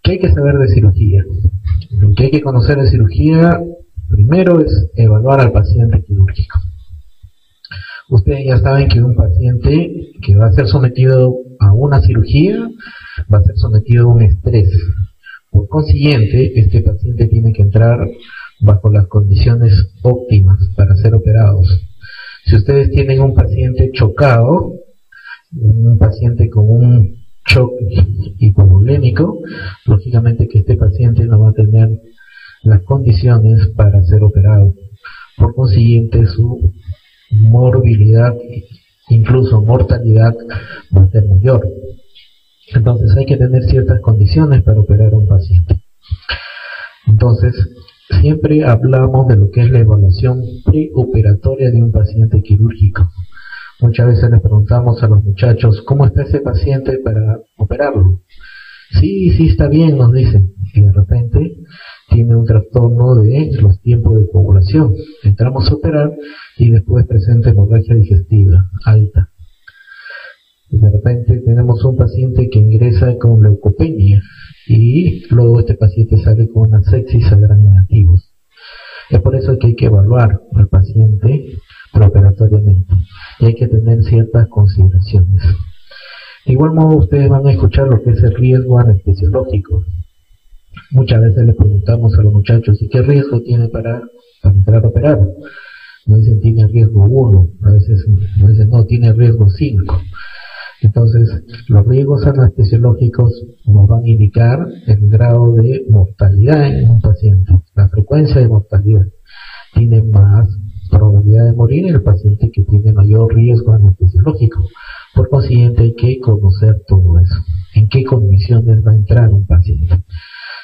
¿Qué hay que saber de cirugía? Lo que hay que conocer de cirugía primero es evaluar al paciente quirúrgico. Ustedes ya saben que un paciente que va a ser sometido a una cirugía va a ser sometido a un estrés. Por consiguiente, este paciente tiene que entrar bajo las condiciones óptimas para ser operados. Si ustedes tienen un paciente chocado, un paciente con un shock hipovolémico, lógicamente que este paciente no va a tener las condiciones para ser operado. Por consiguiente, su morbilidad, incluso mortalidad, va a ser mayor. Entonces hay que tener ciertas condiciones para operar a un paciente. Entonces, siempre hablamos de lo que es la evaluación preoperatoria de un paciente quirúrgico. Muchas veces les preguntamos a los muchachos, ¿cómo está ese paciente para operarlo? Sí, está bien, nos dicen. Y de repente tiene un trastorno de los tiempos de coagulación. Entramos a operar y después presenta hemorragia digestiva alta. Y de repente tenemos un paciente que ingresa con leucopenia y luego este paciente sale con una sepsis a gran negativos. Es por eso que hay que evaluar al paciente preoperatoriamente y hay que tener ciertas consideraciones. De igual modo, ustedes van a escuchar lo que es el riesgo anestesiológico. Muchas veces le preguntamos a los muchachos, ¿y qué riesgo tiene para entrar a operar? Nos dicen, tiene riesgo 1, a veces nos dicen, no, tiene riesgo 5. Entonces, los riesgos anestesiológicos nos van a indicar el grado de mortalidad en un paciente, la frecuencia de mortalidad. Tiene más probabilidad de morir el paciente que tiene mayor riesgo anestesiológico. Por consiguiente, hay que conocer todo eso. ¿En qué condiciones va a entrar un paciente?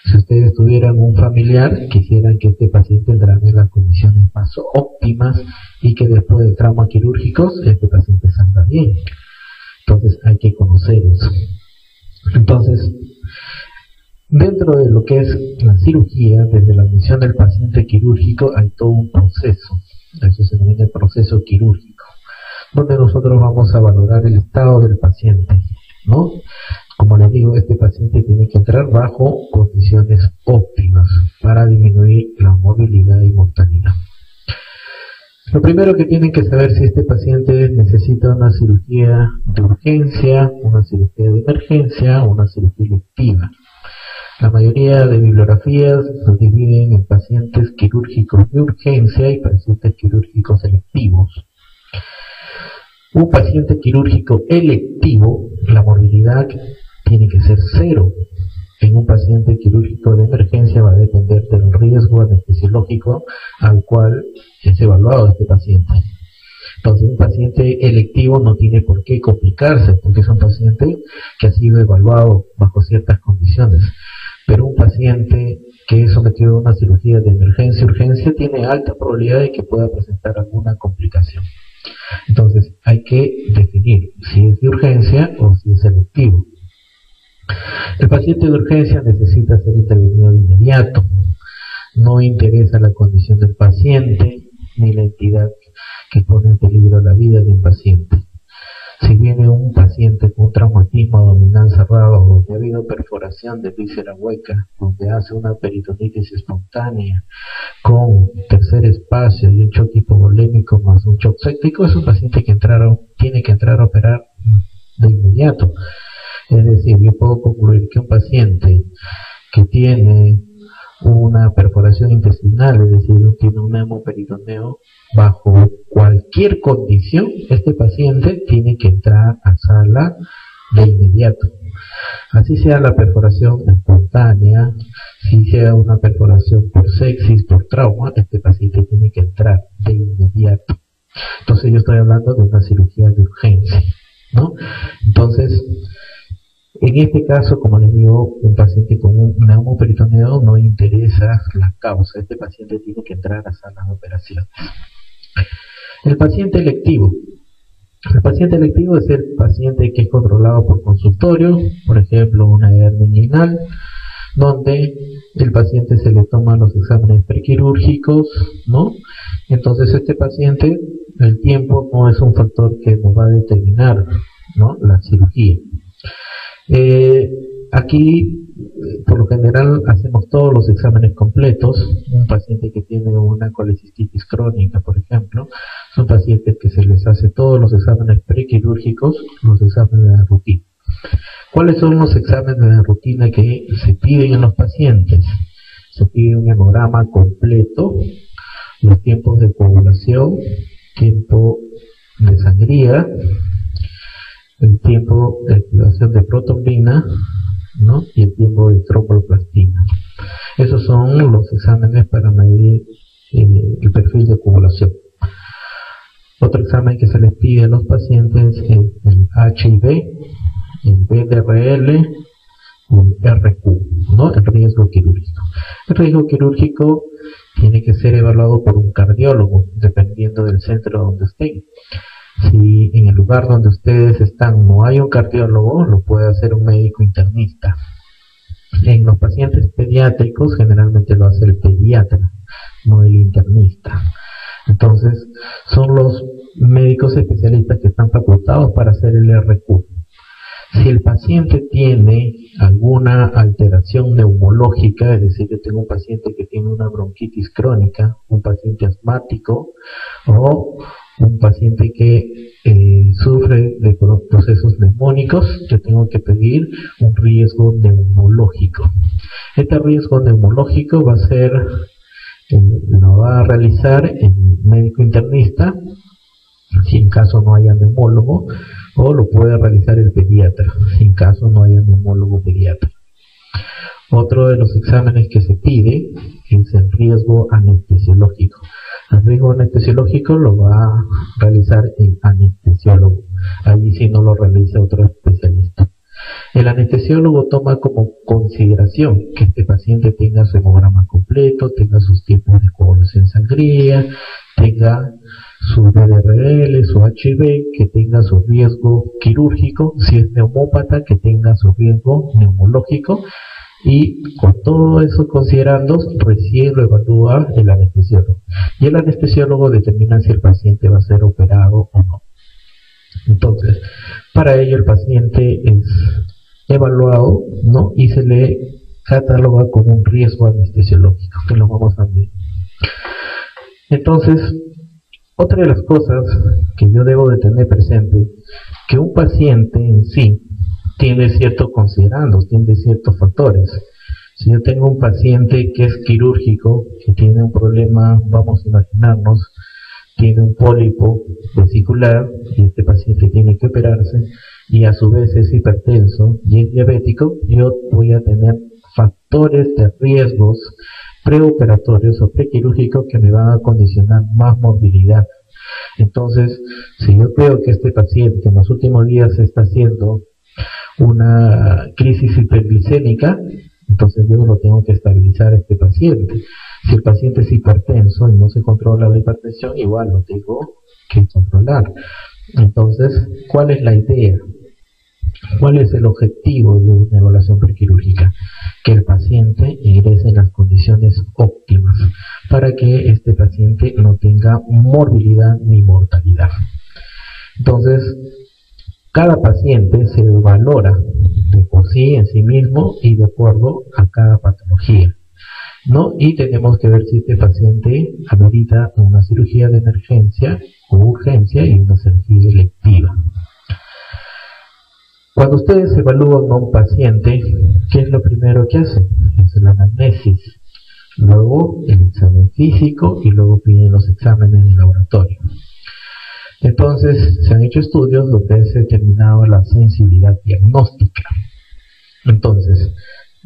Si ustedes tuvieran un familiar, quisieran que este paciente entrara en las condiciones más óptimas y que después de traumas quirúrgicos, este paciente salga bien. Entonces, hay que conocer eso. Entonces, dentro de lo que es la cirugía, desde la admisión del paciente quirúrgico, hay todo un proceso. Eso se denomina el proceso quirúrgico, donde nosotros vamos a valorar el estado del paciente, ¿no? Como les digo, este paciente tiene que entrar bajo condiciones óptimas para disminuir la movilidad y mortalidad. Lo primero que tienen que saber si este paciente necesita una cirugía de urgencia, una cirugía de emergencia o una cirugía electiva. La mayoría de bibliografías los dividen en pacientes quirúrgicos de urgencia y pacientes quirúrgicos electivos. Un paciente quirúrgico electivo, la morbilidad tiene que ser 0. En un paciente quirúrgico de emergencia va a depender del riesgo anestesiológico al cual es evaluado este paciente. Entonces, un paciente electivo no tiene por qué complicarse, porque es un paciente que ha sido evaluado bajo ciertas condiciones. Pero un paciente que es sometido a una cirugía de emergencia-urgencia tiene alta probabilidad de que pueda presentar alguna complicación. Entonces, hay que definir si es de urgencia o si es electivo. El paciente de urgencia necesita ser intervenido de inmediato. No interesa la condición del paciente ni la entidad que pone en peligro la vida de un paciente. Si viene un paciente con un traumatismo abdominal cerrado, donde ha habido perforación de víscera hueca, donde hace una peritonitis espontánea con tercer espacio y un choque hipovolémico más un shock séptico, es un paciente que tiene que entrar a operar de inmediato. Es decir, yo puedo concluir que un paciente que tiene una perforación intestinal, es decir, tiene un hemoperitoneo, bajo cualquier condición, este paciente tiene que entrar a sala de inmediato. Así sea la perforación espontánea, si sea una perforación por sepsis, por trauma, este paciente tiene que entrar de inmediato. Entonces yo estoy hablando de una cirugía de urgencia, ¿no? Entonces, en este caso, como les digo, un paciente con un neumoperitoneo no interesa la causa. Este paciente tiene que entrar a sala de operaciones. El paciente electivo. El paciente electivo es el paciente que es controlado por consultorio, por ejemplo, una hernia inguinal, donde el paciente se le toman los exámenes prequirúrgicos, ¿no? Entonces este paciente, el tiempo no es un factor que nos va a determinar, ¿no?, la cirugía. Aquí por lo general hacemos todos los exámenes completos. Un paciente que tiene una colecistitis crónica, por ejemplo, son pacientes que se les hace todos los exámenes prequirúrgicos, los exámenes de rutina. ¿Cuáles son los exámenes de rutina que se piden en los pacientes? Se pide un hemograma completo, los tiempos de coagulación, tiempo de sangría, el tiempo de activación de protombina, ¿no? Y el tiempo de tromboplastina. Esos son los exámenes para medir el perfil de coagulación. Otro examen que se les pide a los pacientes es el HIV, el VDRL, el RQ, ¿no? El riesgo quirúrgico. El riesgo quirúrgico tiene que ser evaluado por un cardiólogo, dependiendo del centro donde estén. Si en el lugar donde ustedes están no hay un cardiólogo, lo puede hacer un médico internista. En los pacientes pediátricos generalmente lo hace el pediatra, no el internista. Entonces son los médicos especialistas que están facultados para hacer el RQ. Si el paciente tiene alguna alteración neumológica, es decir, yo tengo un paciente que tiene una bronquitis crónica, un paciente asmático o un paciente que sufre de procesos neumónicos, yo tengo que pedir un riesgo neumológico. Este riesgo neumológico va a ser, lo va a realizar el médico internista, si en caso no haya neumólogo, o lo puede realizar el pediatra, si en caso no haya neumólogo pediatra. Otro de los exámenes que se pide es el riesgo anestesiológico. El riesgo anestesiológico lo va a realizar el anestesiólogo. Allí sí no lo realiza otro especialista. El anestesiólogo toma como consideración que este paciente tenga su hemograma completo, tenga sus tiempos de coagulación sangría, tenga su VDRL, su HIV, que tenga su riesgo quirúrgico, si es neumópata, que tenga su riesgo neumológico, y con todo eso considerando, recién lo evalúa el anestesiólogo. Y el anestesiólogo determina si el paciente va a ser operado o no. Entonces, para ello el paciente es evaluado, ¿no? Y se le cataloga como un riesgo anestesiológico, que lo vamos a ver. Entonces, otra de las cosas que yo debo de tener presente, que un paciente en sí tiene ciertos considerandos, tiene ciertos factores. Si yo tengo un paciente que es quirúrgico, que tiene un problema, vamos a imaginarnos, tiene un pólipo vesicular y este paciente tiene que operarse y a su vez es hipertenso y es diabético, yo voy a tener factores de riesgos preoperatorios o prequirúrgicos que me van a condicionar más morbilidad. Entonces, si yo veo que este paciente en los últimos días está haciendo una crisis hiperglicémica, entonces yo lo tengo que estabilizar a este paciente. Si el paciente es hipertenso y no se controla la hipertensión, igual lo tengo que controlar. Entonces, ¿cuál es la idea? ¿Cuál es el objetivo de una evaluación prequirúrgica? Que el paciente ingrese en las condiciones óptimas para que este paciente no tenga morbilidad ni mortalidad. Entonces, cada paciente se valora de por sí en sí mismo y de acuerdo a cada patología, ¿no? Y tenemos que ver si este paciente amerita una cirugía de emergencia o urgencia y una cirugía electiva. Cuando ustedes evalúan a un paciente, ¿qué es lo primero que hacen? Es la anamnesis, luego el examen físico y luego piden los exámenes de laboratorio. Entonces, se han hecho estudios donde se ha determinado la sensibilidad diagnóstica. Entonces,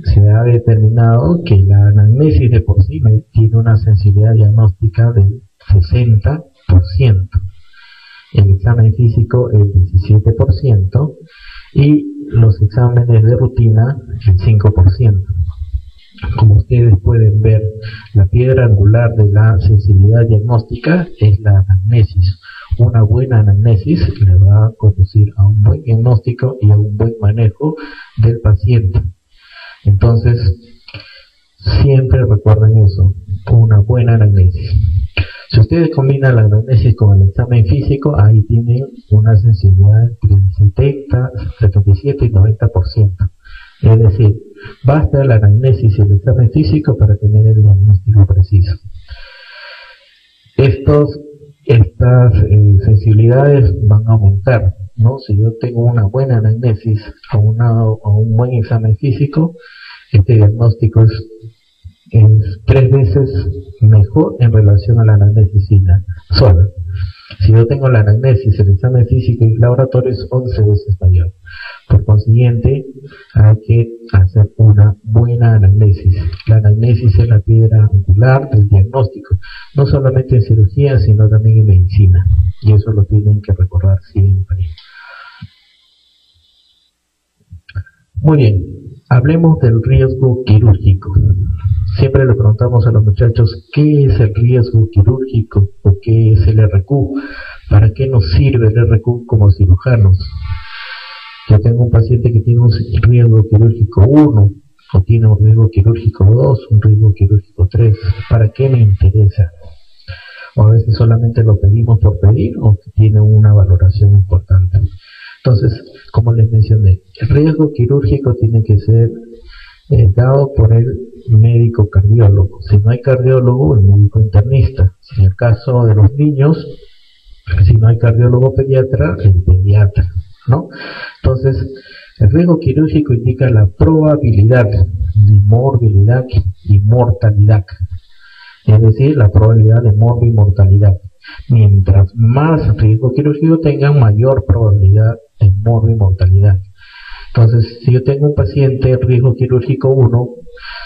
se ha determinado que la anamnesis de por sí tiene una sensibilidad diagnóstica del 60%, el examen físico el 17% y los exámenes de rutina el 5%. Como ustedes pueden ver, la piedra angular de la sensibilidad diagnóstica es la anamnesis. Una buena anamnesis le va a conducir a un buen diagnóstico y a un buen manejo del paciente. Entonces, siempre recuerden eso, una buena anamnesis. Si ustedes combinan la anamnesis con el examen físico, ahí tienen una sensibilidad entre 70, 77 y 90%. Es decir, basta la anamnesis y el examen físico para tener el diagnóstico preciso. Estas sensibilidades van a aumentar, ¿no? Si yo tengo una buena anamnesis o un buen examen físico, este diagnóstico es 3 veces mejor en relación a la anamnesis sola. Si yo tengo la anamnesis, el examen físico y el laboratorio es 11 veces mayor. Por consiguiente, hay que hacer una buena anamnesis. La anamnesis es la piedra angular del diagnóstico, no solamente en cirugía, sino también en medicina. Y eso lo tienen que recordar siempre. Muy bien, hablemos del riesgo quirúrgico. Siempre le preguntamos a los muchachos qué es el riesgo quirúrgico o qué es el RQ, para qué nos sirve el RQ como cirujanos. Yo tengo un paciente que tiene un riesgo quirúrgico 1, o tiene un riesgo quirúrgico 2, un riesgo quirúrgico 3. ¿Para qué me interesa? O a veces solamente lo pedimos por pedir, o que tiene una valoración importante. Entonces, como les mencioné, el riesgo quirúrgico tiene que ser dado por el médico cardiólogo. Si no hay cardiólogo, el médico internista. Si en el caso de los niños, si no hay cardiólogo pediatra, el pediatra, ¿no? Entonces, el riesgo quirúrgico indica la probabilidad de morbilidad y mortalidad, es decir, la probabilidad de morbi y mortalidad. Mientras más riesgo quirúrgico tengan, mayor probabilidad de morbi y mortalidad. Entonces, si yo tengo un paciente riesgo quirúrgico 1,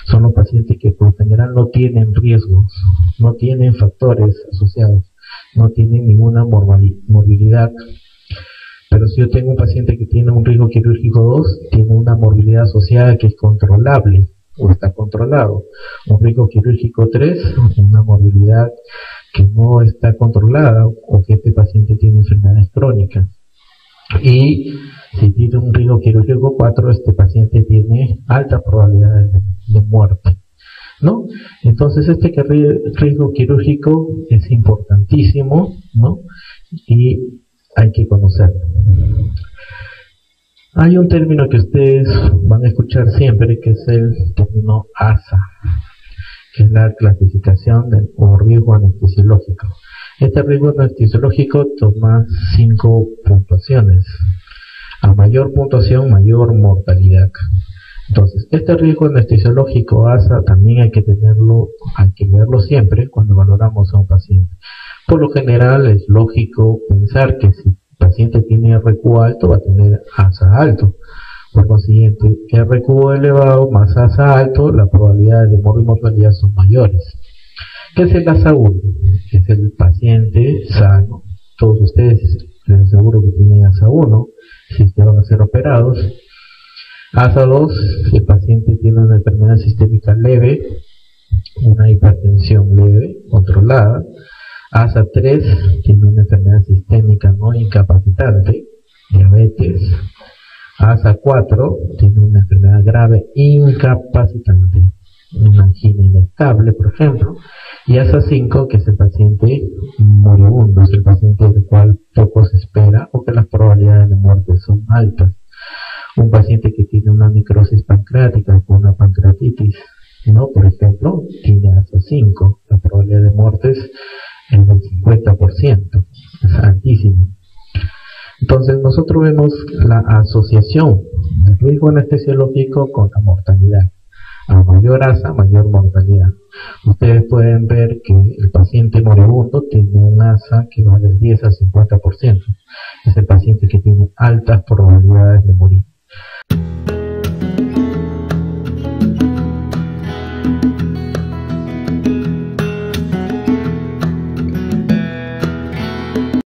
son los pacientes que por lo general no tienen riesgos, no tienen factores asociados, no tienen ninguna morbilidad. Pero si yo tengo un paciente que tiene un riesgo quirúrgico 2, tiene una morbilidad asociada que es controlable o está controlado. Un riesgo quirúrgico 3, una morbilidad que no está controlada o que este paciente tiene enfermedades crónicas. Y si tiene un riesgo quirúrgico 4, este paciente tiene altas probabilidades de muerte, ¿no? Entonces este riesgo quirúrgico es importantísimo, ¿no? Y hay que conocerlo. Hay un término que ustedes van a escuchar siempre, que es el término ASA, que es la clasificación o riesgo anestesiológico. Este riesgo anestesiológico toma 5 puntuaciones. A mayor puntuación, mayor mortalidad. Entonces, este riesgo anestesiológico ASA también hay que verlo siempre cuando valoramos a un paciente. Por lo general es lógico pensar que si el paciente tiene RQ alto, va a tener ASA alto. Por consiguiente, RQ elevado más ASA alto, las probabilidades de morbi y mortalidad son mayores. ¿Qué es el ASA 1? Es el paciente sano. Todos ustedes les aseguro que tienen ASA 1, si es que van a ser operados. ASA 2, el paciente tiene una enfermedad sistémica leve, una hipertensión leve, controlada. ASA 3 tiene una enfermedad sistémica no incapacitante, diabetes. ASA 4 tiene una enfermedad grave incapacitante, una angina inestable, por ejemplo. Y ASA 5, que es el paciente moribundo, es el paciente del cual poco se espera o que las probabilidades de muerte son altas. Un paciente que tiene una necrosis pancreática con una pancreatitis, ¿no? Por ejemplo, tiene ASA 5, la probabilidad de muerte es del 50%, es altísima. Entonces nosotros vemos la asociación del riesgo anestesiológico con la mortalidad. A mayor ASA, mayor mortalidad. Ustedes pueden ver que el paciente moribundo tiene un ASA que va del 10 al 50%. Es el paciente que tiene altas probabilidades de morir.